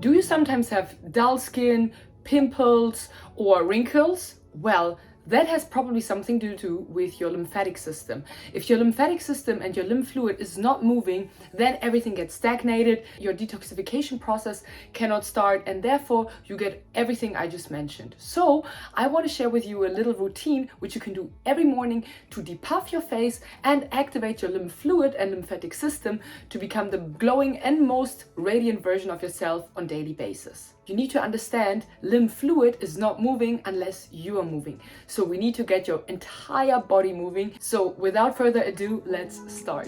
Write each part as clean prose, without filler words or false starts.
Do you sometimes have dull skin, pimples, or wrinkles? Well, that has probably something to do with your lymphatic system. If your lymphatic system and your lymph fluid is not moving, then everything gets stagnated, your detoxification process cannot start, and therefore you get everything I just mentioned. So I want to share with you a little routine which you can do every morning to depuff your face and activate your lymph fluid and lymphatic system to become the glowing and most radiant version of yourself on a daily basis. You need to understand lymph fluid is not moving unless you are moving. So we need to get your entire body moving. So without further ado, let's start.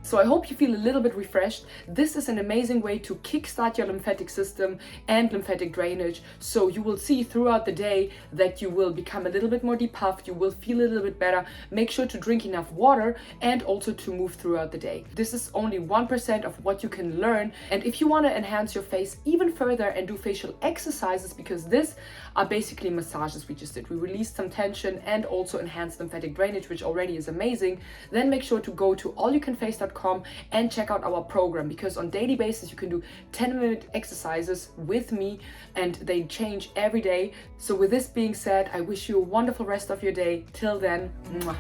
So I hope you feel a little bit refreshed. This is an amazing way to kickstart your lymphatic system and lymphatic drainage. So you will see throughout the day that you will become a little bit more depuffed, you will feel a little bit better. Make sure to drink enough water and also to move throughout the day. This is only 1% of what you can learn. And if you want to enhance your face even further and do facial exercises, because this are basically massages we just did. We released some tension and also enhanced lymphatic drainage, which already is amazing. Then make sure to go to allyoucanface.com and check out our program, because on daily basis you can do 10-minute exercises with me and they change every day. So with this being said, I wish you a wonderful rest of your day. Till then, mwah.